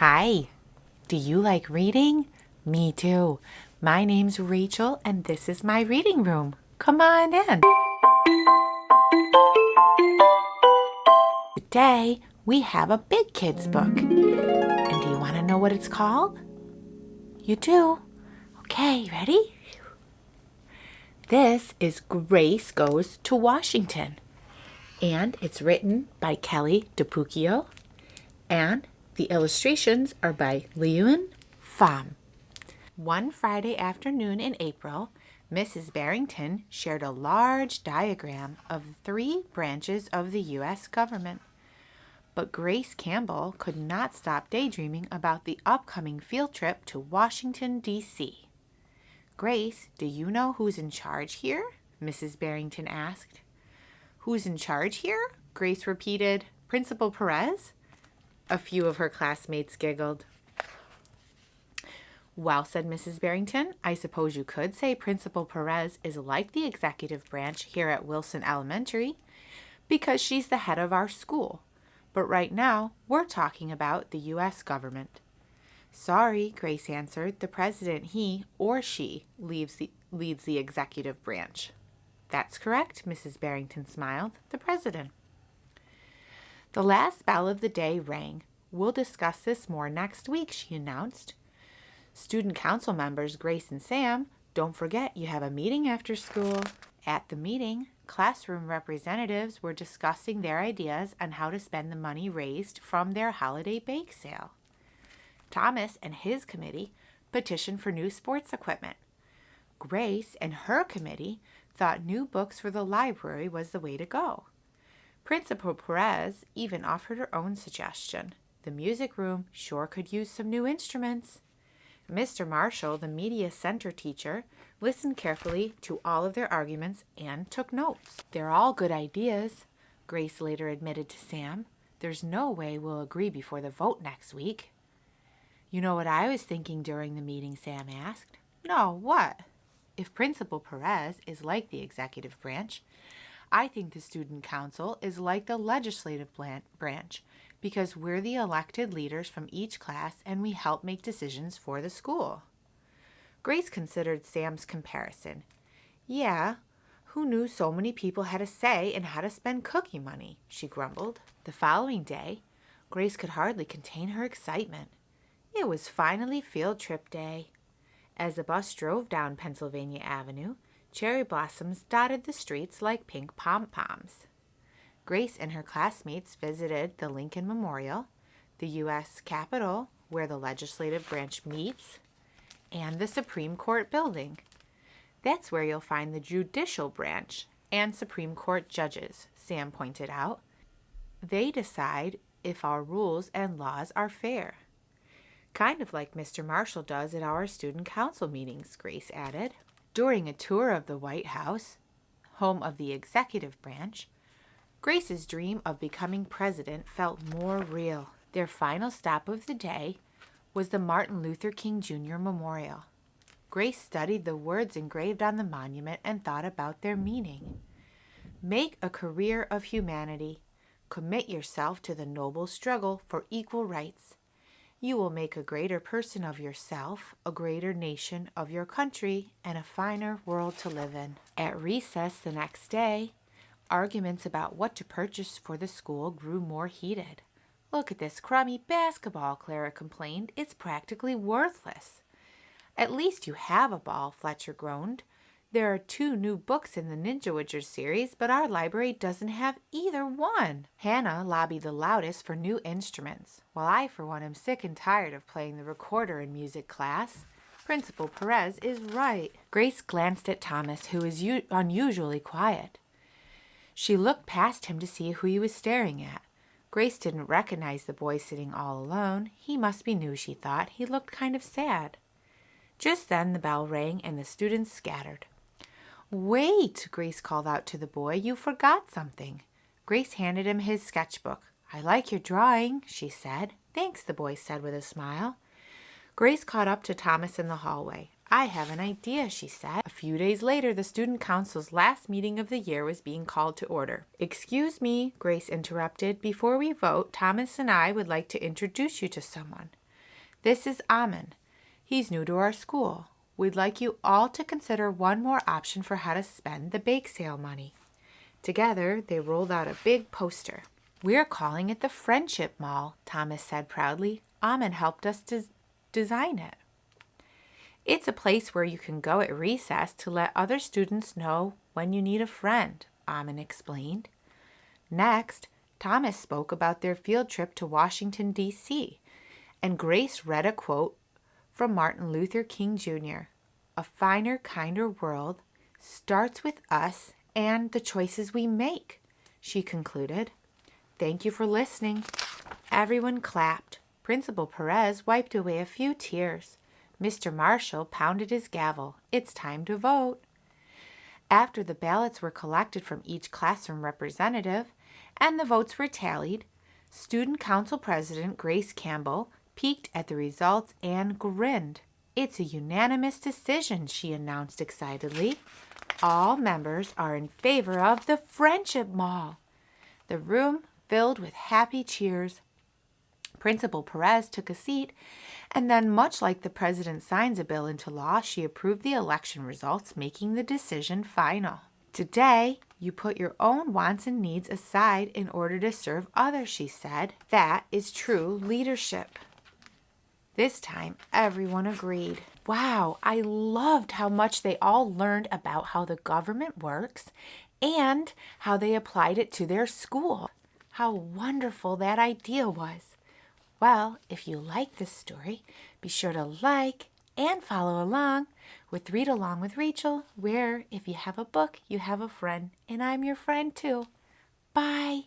Hi, do you like reading? Me too. My name's Rachel and this is my reading room. Come on in. Today we have a big kids book. And do you want to know what it's called? You do? Okay, ready? This is Grace Goes to Washington. And it's written by DiPucchio. And the illustrations are by LeUyen, Pham. One Friday afternoon in April, Mrs. Barrington shared a large diagram of 3 branches of the U.S. government. But Grace Campbell could not stop daydreaming about the upcoming field trip to Washington, D.C. Grace, do you know who's in charge here? Mrs. Barrington asked. Who's in charge here? Grace repeated. Principal Perez? A few of her classmates giggled. Well, said Mrs. Barrington, I suppose you could say Principal Perez is like the executive branch here at Wilson Elementary because she's the head of our school. But right now, we're talking about the U.S. government. Sorry, Grace answered. The president, he or she, leads the executive branch. That's correct, Mrs. Barrington smiled. The president. The last bell of the day rang. We'll discuss this more next week, she announced. Student council members Grace and Sam, don't forget you have a meeting after school. At the meeting, classroom representatives were discussing their ideas on how to spend the money raised from their holiday bake sale. Thomas and his committee petitioned for new sports equipment. Grace and her committee thought new books for the library was the way to go. Principal Perez even offered her own suggestion. The music room sure could use some new instruments. Mr. Marshall, the media center teacher, listened carefully to all of their arguments and took notes. They're all good ideas, Grace later admitted to Sam. There's no way we'll agree before the vote next week. You know what I was thinking during the meeting, Sam asked. No, what? If Principal Perez is like the executive branch, I think the student council is like the legislative branch because we're the elected leaders from each class and we help make decisions for the school. Grace considered Sam's comparison. Yeah, who knew so many people had a say in how to spend cookie money, she grumbled. The following day, Grace could hardly contain her excitement. It was finally field trip day. As the bus drove down Pennsylvania Avenue, cherry blossoms dotted the streets like pink pom-poms. Grace and her classmates visited the Lincoln Memorial, the U.S. Capitol, where the legislative branch meets, and the Supreme Court building. That's where you'll find the judicial branch and Supreme Court judges, Sam pointed out. They decide if our rules and laws are fair. Kind of like Mr. Marshall does at our student council meetings, Grace added. During a tour of the White House, home of the executive branch, Grace's dream of becoming president felt more real. Their final stop of the day was the Martin Luther King Jr. Memorial. Grace studied the words engraved on the monument and thought about their meaning. Make a career of humanity. Commit yourself to the noble struggle for equal rights. You will make a greater person of yourself, a greater nation of your country, and a finer world to live in. At recess the next day, arguments about what to purchase for the school grew more heated. Look at this crummy basketball, Clara complained. It's practically worthless. At least you have a ball, Fletcher groaned. There are 2 new books in the Ninja Witcher series, but our library doesn't have either one. Hannah lobbied the loudest for new instruments, while I, for one, am sick and tired of playing the recorder in music class. Principal Perez is right. Grace glanced at Thomas, who was unusually quiet. She looked past him to see who he was staring at. Grace didn't recognize the boy sitting all alone. He must be new, she thought. He looked kind of sad. Just then the bell rang and the students scattered. Wait, Grace called out to the boy. You forgot something. Grace handed him his sketchbook. I like your drawing, she said. Thanks, the boy said with a smile. Grace caught up to Thomas in the hallway. I have an idea, she said. A few days later, the student council's last meeting of the year was being called to order. Excuse me, Grace interrupted. Before we vote, Thomas and I would like to introduce you to someone. This is Amin. He's new to our school. We'd like you all to consider one more option for how to spend the bake sale money." Together, they rolled out a big poster. "We're calling it the Friendship Mall," Thomas said proudly. "Amin helped us design it. It's a place where you can go at recess to let other students know when you need a friend," Amin explained. Next, Thomas spoke about their field trip to Washington, D.C., and Grace read a quote from Martin Luther King Jr. "A finer, kinder world starts with us and the choices we make," she concluded. "Thank you for listening." Everyone clapped. Principal Perez wiped away a few tears. Mr. Marshall pounded his gavel. "It's time to vote." After the ballots were collected from each classroom representative and the votes were tallied, Student Council President Grace Campbell peeked at the results and grinned. "It's a unanimous decision," she announced excitedly. "All members are in favor of the Friendship Mall." The room filled with happy cheers. Principal Perez took a seat, and then, much like the president signs a bill into law, she approved the election results, making the decision final. "Today, you put your own wants and needs aside in order to serve others," she said. "That is true leadership." This time, everyone agreed. Wow, I loved how much they all learned about how the government works and how they applied it to their school. How wonderful that idea was. Well, if you like this story, be sure to like and follow along with Read Along with Rachel, where if you have a book, you have a friend, and I'm your friend too. Bye.